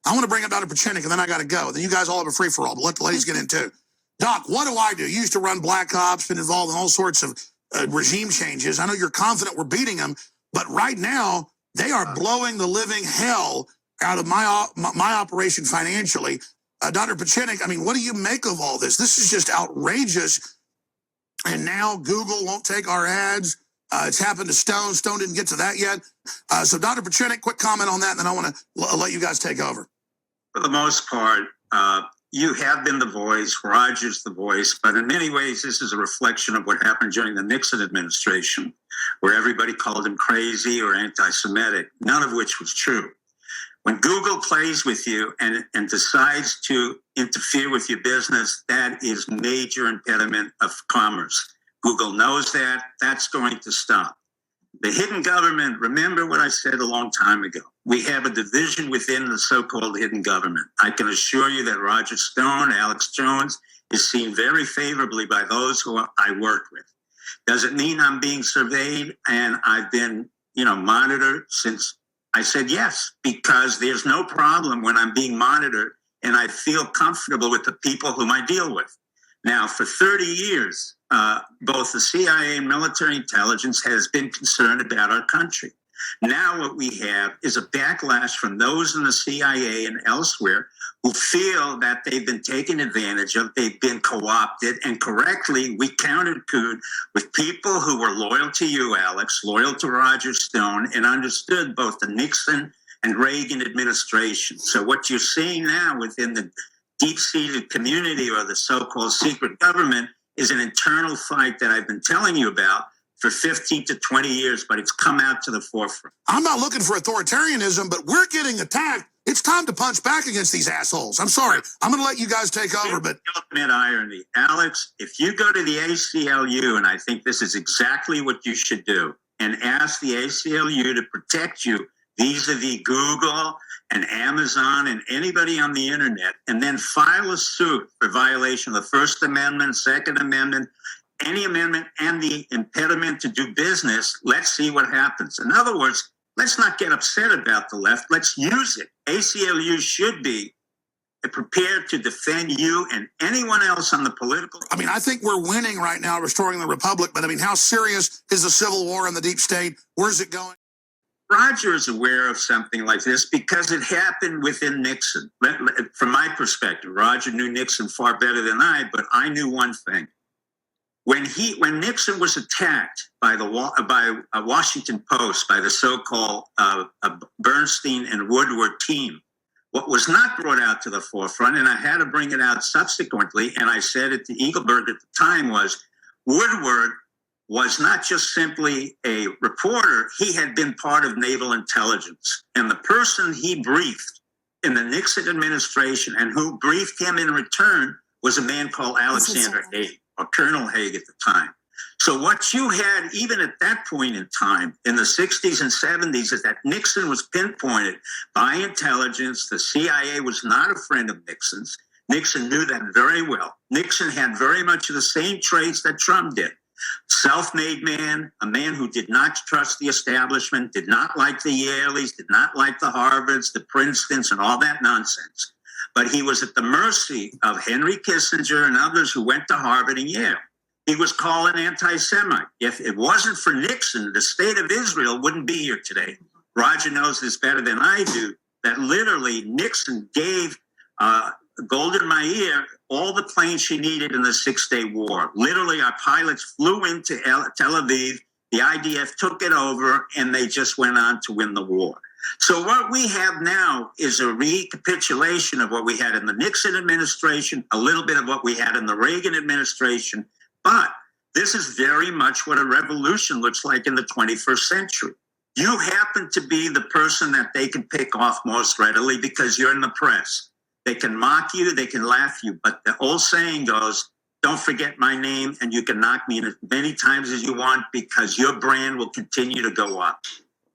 I want to bring up Dr. Pieczenik, and then I got to go. Then you guys all have a free-for-all, but let the ladies get in too. Doc, what do I do? You used to run Black Ops, been involved in all sorts of regime changes. I know you're confident we're beating them, but right now, they are blowing the living hell out of my operation financially. Dr. Pieczenik, I mean, what do you make of all this? This is just outrageous. And now Google won't take our ads. It's happened to Stone. Stone didn't get to that yet. So Dr. Pieczenik, quick comment on that, and then I want to let you guys take over. For the most part, you have been the voice, Roger's the voice, but in many ways, this is a reflection of what happened during the Nixon administration, where everybody called him crazy or anti-Semitic, none of which was true. When Google plays with you and decides to interfere with your business, that is major impediment of commerce. Google knows that. That's going to stop. The hidden government, remember what I said a long time ago. We have a division within the so-called hidden government. I can assure you that Roger Stone, Alex Jones, is seen very favorably by those who I work with. Does it mean I'm being surveyed and I've been, monitored since? I said yes, because there's no problem when I'm being monitored and I feel comfortable with the people whom I deal with. Now, for 30 years, both the CIA and military intelligence has been concerned about our country. Now what we have is a backlash from those in the CIA and elsewhere who feel that they've been taken advantage of, they've been co-opted, and correctly, we countercued with people who were loyal to you, Alex, loyal to Roger Stone, and understood both the Nixon and Reagan administration. So what you're seeing now within the deep-seated community or the so-called secret government is an internal fight that I've been telling you about for 15 to 20 years, but it's come out to the forefront. I'm not looking for authoritarianism, but we're getting attacked. It's time to punch back against these assholes. I'm sorry. I'm going to let you guys take over, but... Ultimate irony. Alex, if you go to the ACLU, and I think this is exactly what you should do, and ask the ACLU to protect you vis-a-vis Google and Amazon and anybody on the internet, and then file a suit for violation of the First Amendment, Second Amendment, any amendment, and the impediment to do business, let's see what happens. In other words, let's not get upset about the left. Let's use it. ACLU should be prepared to defend you and anyone else on the political... I mean, I think we're winning right now, restoring the republic, but I mean, how serious is the civil war in the deep state? Where's it going? Roger is aware of something like this because it happened within Nixon. From my perspective, Roger knew Nixon far better than I, but I knew one thing. When Nixon was attacked by Washington Post, by the so-called Bernstein and Woodward team, what was not brought out to the forefront, and I had to bring it out subsequently, and I said it to Eagleberg at the time, was Woodward was not just simply a reporter, he had been part of naval intelligence. And the person he briefed in the Nixon administration and who briefed him in return was a man called Alexander Haig, or Colonel Haig at the time. So what you had, even at that point in time, in the 60s and 70s, is that Nixon was pinpointed by intelligence. The CIA was not a friend of Nixon's. Nixon knew that very well. Nixon had very much of the same traits that Trump did. Self-made man, a man who did not trust the establishment, did not like the Yaleys, did not like the Harvards, the Princetons, and all that nonsense. But he was at the mercy of Henry Kissinger and others who went to Harvard and Yale. He was called an anti-Semite. If it wasn't for Nixon, the state of Israel wouldn't be here today. Roger knows this better than I do, that literally Nixon gave Golda Meir all the planes she needed in the Six-Day War. Literally, our pilots flew into Tel Aviv, the IDF took it over, and they just went on to win the war. So what we have now is a recapitulation of what we had in the Nixon administration, a little bit of what we had in the Reagan administration, but this is very much what a revolution looks like in the 21st century. You happen to be the person that they can pick off most readily because you're in the press. They can mock you, they can laugh you, but the old saying goes, don't forget my name, and you can knock me in as many times as you want because your brand will continue to go up.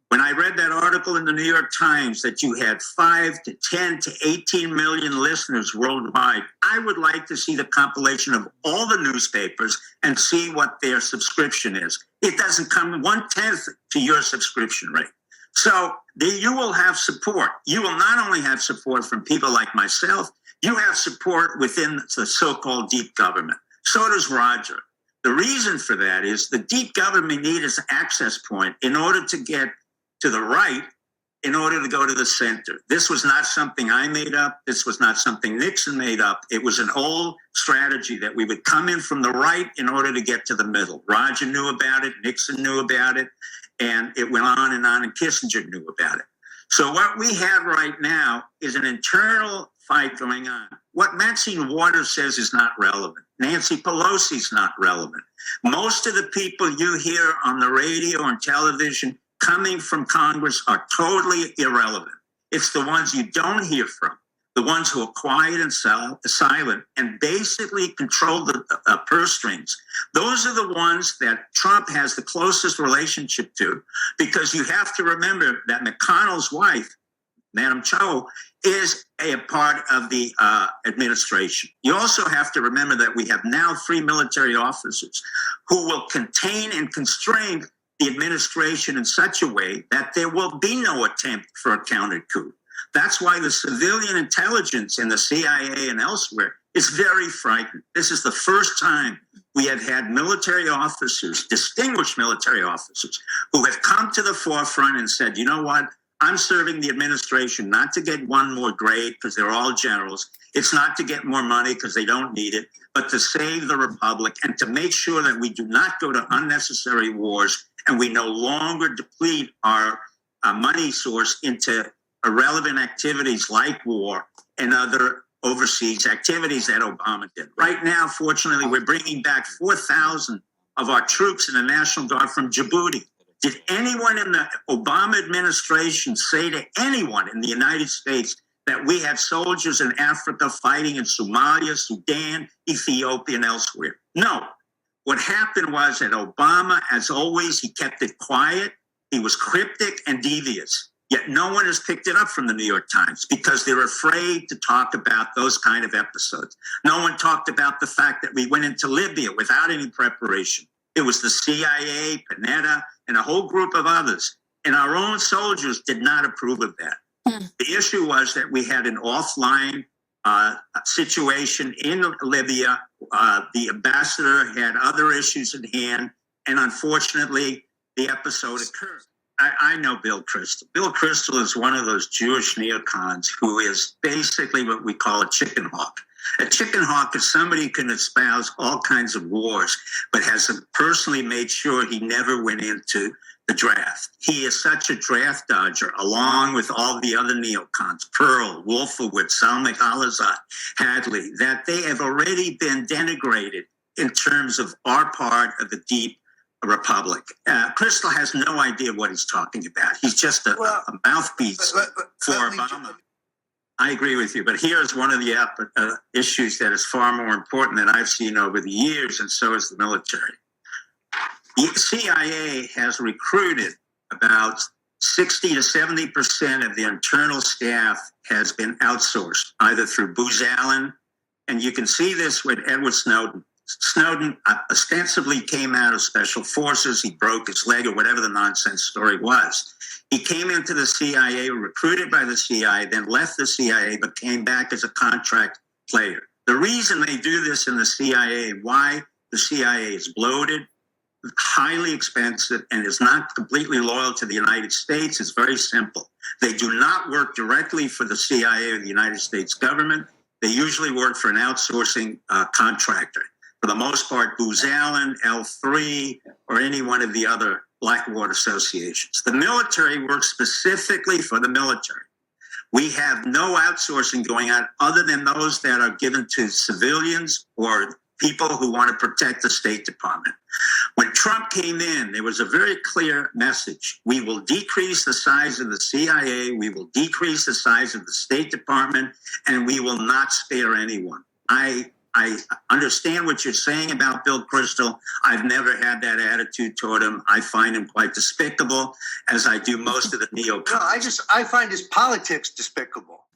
When I read that article in the New York Times that you had 5 to 10 to 18 million listeners worldwide, I would like to see the compilation of all the newspapers and see what their subscription is. It doesn't come 1/10 to your subscription rate. So you will have support. You will not only have support from people like myself, you have support within the so-called deep government. So does Roger. The reason for that is the deep government needs an access point in order to get to the right, in order to go to the center. This was not something I made up. This was not something Nixon made up. It was an old strategy that we would come in from the right in order to get to the middle. Roger knew about it. Nixon knew about it. And it went on, and Kissinger knew about it. So what we have right now is an internal fight going on. What Maxine Waters says is not relevant. Nancy Pelosi is not relevant. Most of the people you hear on the radio and television coming from Congress are totally irrelevant. It's the ones you don't hear from, the ones who are quiet and silent and basically control the purse strings. Those are the ones that Trump has the closest relationship to, because you have to remember that McConnell's wife, Madam Cho, is a part of the administration. You also have to remember that we have now 3 military officers who will contain and constrain the administration in such a way that there will be no attempt for a counter coup. That's why the civilian intelligence in the CIA and elsewhere is very frightened. This is the first time we have had military officers, distinguished military officers, who have come to the forefront and said, you know what? I'm serving the administration not to get one more grade because they're all generals. It's not to get more money because they don't need it, but to save the republic and to make sure that we do not go to unnecessary wars and we no longer deplete our money source into irrelevant activities like war and other overseas activities that Obama did. Right now, fortunately, we're bringing back 4,000 of our troops in the National Guard from Djibouti. Did anyone in the Obama administration say to anyone in the United States that we had soldiers in Africa fighting in Somalia, Sudan, Ethiopia, and elsewhere? No. What happened was that Obama, as always, he kept it quiet. He was cryptic and devious. Yet no one has picked it up from the New York Times because they're afraid to talk about those kind of episodes. No one talked about the fact that we went into Libya without any preparation. It was the CIA, Panetta, and a whole group of others. And our own soldiers did not approve of that. The issue was that we had an offline situation in Libya. The ambassador had other issues at hand. And unfortunately, the episode occurred. I know Bill Kristol. Bill Kristol is one of those Jewish neocons who is basically what we call a chicken hawk. A chicken hawk is somebody who can espouse all kinds of wars, but has personally made sure he never went into the draft. He is such a draft dodger, along with all the other neocons, Pearl, Wolfowitz, Salma Khalilzad, Hadley, that they have already been denigrated in terms of our part of the deep republic. Kristol has no idea what he's talking about. He's just a mouthpiece for Obama. I agree with you, but here's one of the issues that is far more important than I've seen over the years, and so is the military. The CIA has recruited about 60 to 70% of the internal staff has been outsourced, either through Booz Allen, and you can see this with Edward Snowden. Snowden ostensibly came out of special forces. He broke his leg or whatever the nonsense story was. He came into the CIA, recruited by the CIA, then left the CIA, but came back as a contract player. The reason they do this in the CIA and why the CIA is bloated, highly expensive, and is not completely loyal to the United States is very simple. They do not work directly for the CIA or the United States government. They usually work for an outsourcing contractor. For the most part, Booz Allen, L3, or any one of the other Blackwater associations. The military works specifically for the military. We have no outsourcing going on other than those that are given to civilians or people who want to protect the State Department. When Trump came in, there was a very clear message. We will decrease the size of the CIA, we will decrease the size of the State Department, and we will not spare anyone. I understand what you're saying about Bill Kristol. I've never had that attitude toward him. I find him quite despicable, as I do most of the neocons. No, I find his politics despicable.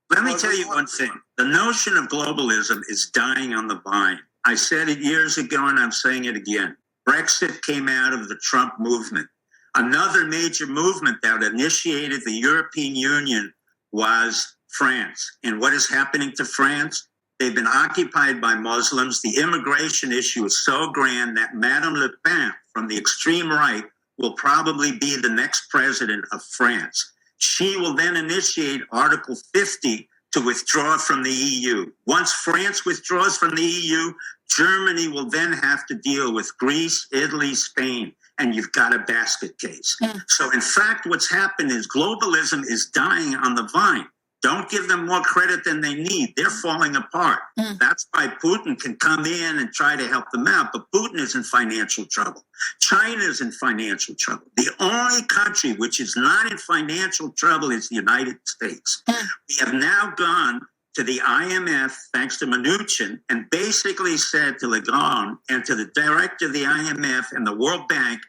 Let me tell you one thing. The notion of globalism is dying on the vine. I said it years ago, and I'm saying it again. Brexit came out of the Trump movement. Another major movement that initiated the European Union was France. And what is happening to France? They've been occupied by Muslims. The immigration issue is so grand that Madame Le Pen from the extreme right will probably be the next president of France. She will then initiate Article 50 to withdraw from the EU. Once France withdraws from the EU, Germany will then have to deal with Greece, Italy, Spain, and you've got a basket case. So in fact, what's happened is globalism is dying on the vine. Don't give them more credit than they need. They're falling apart. That's why Putin can come in and try to help them out. But Putin is in financial trouble. China is in financial trouble. The only country which is not in financial trouble is the United States. We have now gone to the IMF, thanks to Mnuchin, and basically said to Legrand and to the director of the IMF and the World Bank,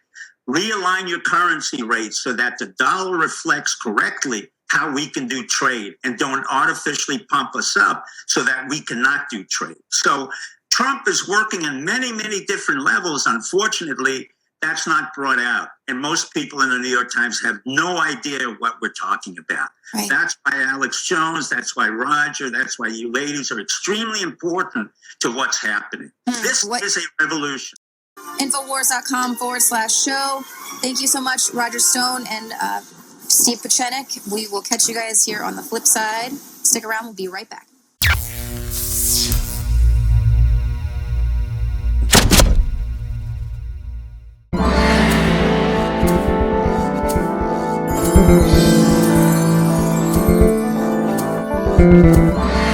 realign your currency rates so that the dollar reflects correctly how we can do trade and don't artificially pump us up so that we cannot do trade. So Trump is working on many, many different levels. Unfortunately, that's not brought out. And most people in the New York Times have no idea what we're talking about. Right. That's why Alex Jones, that's why Roger, that's why you ladies are extremely important to what's happening. This is a revolution. Infowars.com/show. Thank you so much, Roger Stone and Steve Pieczenik. We will catch you guys here on the flip side. Stick around. We'll be right back. Thank you.